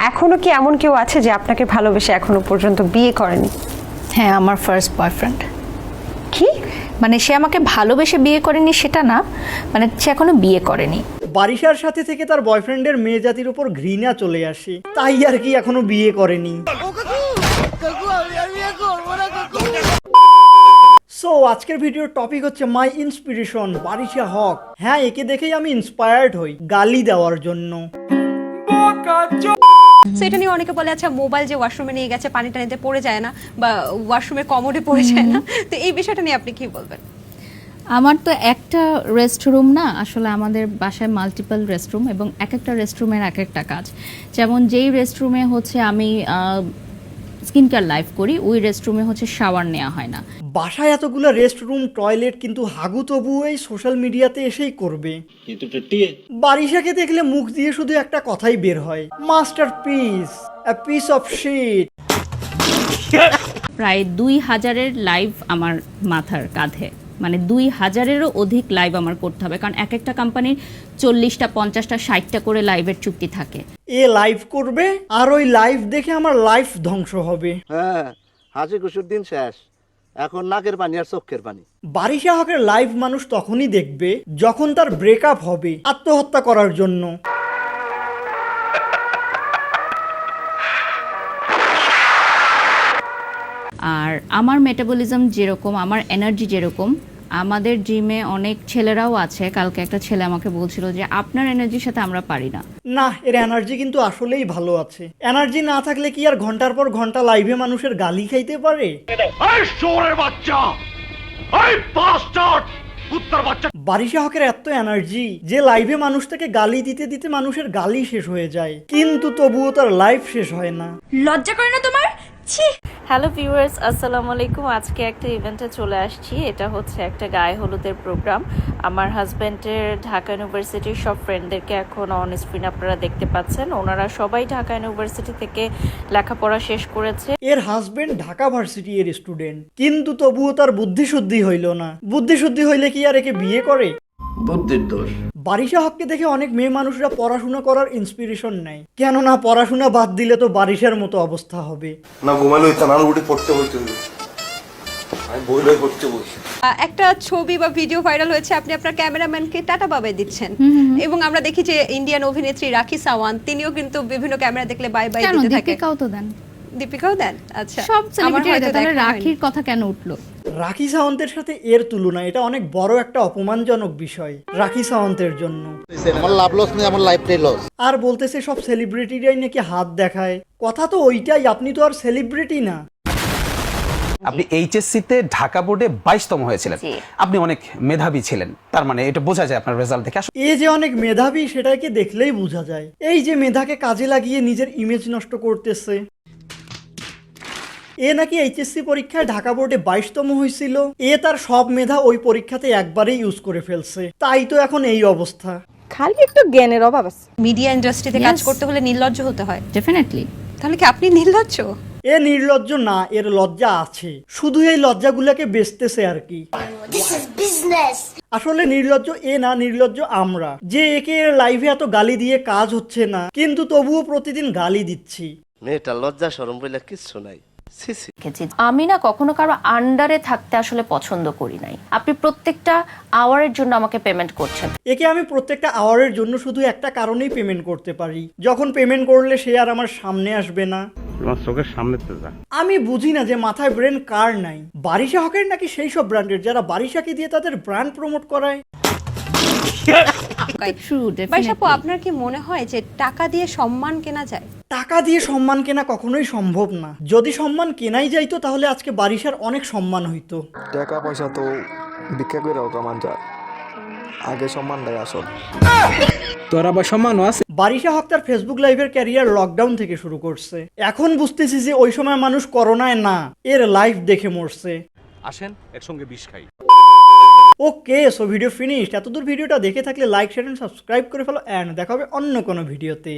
এখনো কি এমন কেউ আছে যে আপনাকে ভালোবেসে এখনো পর্যন্ত বিয়ে করেনি? হ্যাঁ, আমার ফার্স্ট বয়ফ্রেন্ড। কি মানে সে আমাকে ভালোবেসে বিয়ে করেনি সেটা না, মানে সে এখনো বিয়ে করেনি। বারিশার সাথে থেকে তার বয়ফ্রেন্ডের মেয়ে জাতির উপর ঘৃণা চলে আসে, তাই আর কি এখনো বিয়ে করেনি। সো আজকের ভিডিওর টপিক হচ্ছে মাই ইন্সপিরেশন বারিশা হক। হ্যাঁ, একে দেখেই আমি ইন্সপায়ার্ড হই গালি দেওয়ার জন্য। সেটা নিয়ে অনেকে বলে আচ্ছা মোবাইল যে ওয়াশরুমে নিয়ে গেছে পানি টানিতে পড়ে যায় না, বা ওয়াশরুমের কমোডে পড়ে যায় না, তো এই বিষয়টা নিয়ে আপনি কি বলবেন? আমার তো একটা রেস্টরুম না, আসলে আমাদের বাসায় মাল্টিপল রেস্টরুম এবং এক একটা রেস্টরুমের এক একটা কাজ। যেমন যেই রেস্টরুমে হচ্ছে আমি স্কিন কেয়ার লাইভ করি, ওই রেস্টরুমে হচ্ছে শাওয়ার নেওয়া হয় না। বাসায় এতগুলো রেস্টরুম টয়লেট, কিন্তু হাগু তবু এই সোশ্যাল মিডিয়াতে এসেই করবে। বারিশাকে দেখলে মুখ দিয়ে শুধু একটা কথাই বের হয়, masterpiece, a piece of shit. প্রায় 2000-এর লাইভ আমার মাথার কাঁধে, মানে 2000-এরও অধিক লাইভ আমার করতে হবে, কারণ এক একটা কোম্পানির 40টা 50টা 60টা করে লাইভের চুক্তি থাকে। এ লাইভ করবে আর ওই লাইভ দেখে আমার লাইফ ধ্বংস হবে। হ্যাঁ, হাসি খুশির দিন শেষ, এখন নাকের পানি আর চোখের পানি। বারিশা হকের লাইভ মানুষ তখনই দেখবে যখন তার ব্রেকআপ হবে আত্মহত্যা করার জন্য। আর আমার মেটাবলিজম যেরকম, আমার এনার্জি যেরকম, আমাদের জিমে অনেক ছেলেরাও আছে। কালকে একটা ছেলে আমাকে বলছিল যে আপনার এনার্জির সাথে আমরা পারি না। না, এর এনার্জি কিন্তু আসলেই ভালো আছে। এনার্জি না থাকলে কি আর ঘন্টার পর ঘন্টা লাইভে মানুষের গালি খাইতে পারে? বারিশা হকের এত এনার্জি যে লাইভে মানুষ থেকে গালি দিতে দিতে মানুষের গালি শেষ হয়ে যায়, কিন্তু তবুও তার লাইফ শেষ হয় না। লজ্জা করে না তোমার? ছি। হ্যালো ভিউয়ার্স, আসসালামু আলাইকুম। আজকে একটা ইভেন্টে চলে আসছি। এটা হচ্ছে একটা গায়ে হলুদের প্রোগ্রাম। আমার হাজব্যান্ডের ঢাকা ইউনিভার্সিটির সব ফ্রেন্ডদেরকে এখন অন স্ক্রিন আপনারা দেখতে পাচ্ছেন। ওনারা সবাই ঢাকা ইউনিভার্সিটি থেকে লেখাপড়া শেষ করেছে। এর হাজবেন্ড ঢাকা ভার্সিটি এর স্টুডেন্ট, কিন্তু তবুও তার বুদ্ধিশুদ্ধি হইল না। বুদ্ধিশুদ্ধি হইলে কি আর একে বিয়ে করে? বুদ্ধির দোষ। বারিশা হককে দেখে অনেক মেয়ে মানুষরা পড়াশোনা করার ইন্সপিরেশন নেয়। কেননা পড়াশোনা বাদ দিলে তো বারিশার মতো অবস্থা হবে। না ঘুমালে হইতো না, উঠে পড়তে হইতো, আমি বই লই পড়তে বসি। একটা ছবি বা ভিডিও ভাইরাল হয়েছে, আপনি আপনার ক্যামেরাম্যানকে টাটা বাবাই দিচ্ছেন, এবং আমরা দেখি যে ইন্ডিয়ান অভিনেত্রী রাখি সাওয়ান্ত তিনিও কিন্তু বিভিন্ন ক্যামেরা দেখলে বাই বাই দিতে থাকে। দীপিকাও তো দেন। দীপিকাও দেন? আচ্ছা, সব আমার সেলিব্রিটি হয়তো তাহলে দেখা হয়নি। রাখির কথা কেন উঠলো? রাখি সাওয়ান্তের সাথে এর তুলনা, এটা অনেক বড় একটা অপমানজনক বিষয় রাখি সাওয়ান্তের জন্য। আমার লাভ লস নেই, আমার লাইফটাই লস। আর বলতেছে সব সেলিব্রিটিরাই নাকি হাত দেখায়। কথা তো ওইটাই, আপনি তো আর সেলিব্রিটি না। আপনি এইচএসসিতে ঢাকা বোর্ডে 22তম হয়েছিলেন, আপনি অনেক মেধাবী ছিলেন, তার মানে এটা বোঝা যায় আপনার রেজাল্ট দেখে। এ যে অনেক মেধাবী সেটাকে দেখলেই বোঝা যায়। এই যে মেধাকে কাজে লাগিয়ে নিজের ইমেজ নষ্ট করতেছে। এ নাকি এইচএসসি পরীক্ষায় ঢাকা বোর্ডে 22তম হয়েছিল। এ তার সব মেধা ওই পরীক্ষাতে একবারেই ইউজ করে ফেলছে, তাই তো এখন এই অবস্থা। খালি একটু জ্ঞানের অভাব আছে। মিডিয়া ইন্ডাস্ট্রিতে কাজ করতে হলে নির্লজ্জ হতে হয়। ডেফিনেটলি। তাহলে কি আপনি নির্লজ্জ? এ নির্লজ্জ না, এর লজ্জা আছে, শুধু এই লজ্জাগুলোকে বেচতেছে আর কি। আসলে নির্লজ্জ এ না, নির্লজ্জ আমরা, যে একে এর লাইভে এত গালি দিয়ে কাজ হচ্ছে না, কিন্তু তবুও প্রতিদিন গালি দিচ্ছি। মেয়েটা লজ্জা শরম বলে কিচ্ছু নাই। আমি না কখনো কারো আন্ডারে থাকতে আসলে পছন্দ করি নাই। আপনি প্রত্যেকটা আওয়ারের জন্য আমাকে পেমেন্ট করছেন। একে আমি প্রত্যেকটা আওয়ারের জন্য শুধু একটা কারণেই পেমেন্ট করতে পারি, যখন পেমেন্ট করলে সে আর আমার সামনে আসবে না। চোখের সামনে তো যা। আমি বুঝি না যে মাথায় ব্রেন কার নাই। বারিশা হকের নাকি সেই সব ব্র্যান্ডের যারা বারিশাকে দিয়ে তাদের ব্র্যান্ড প্রমোট করায়। বাইশাপু, আপনার কি মনে হয় যে টাকা দিয়ে সম্মান কেনা যায়? টাকা দিয়ে সম্মান কেনা কখনোই সম্ভব না। যদি সম্মান কেনাই যাইতো তাহলে আজকে বারিশার অনেক সম্মান হইতো। টাকা পয়সা তো ভিক্ষা করে কামান যায়, আগে সম্মান দেয় আসল। তোর আবার সম্মানও আছে। বারিশা হক তার ফেসবুক লাইভের ক্যারিয়ার লকডাউন থেকে শুরু করছে। এখন বুঝতেছি যে ওই সময় মানুষ করোনায় না, এর লাইভ দেখে মরছে। আসেন একসঙ্গে বিষ খাই। ওকে, সো ভিডিও ফিনিশড। এতদূর ভিডিওটা দেখে থাকলে লাইক, শেয়ার এন্ড সাবস্ক্রাইব করে ফেলো, এন্ড দেখা হবে অন্য কোনো ভিডিওতে।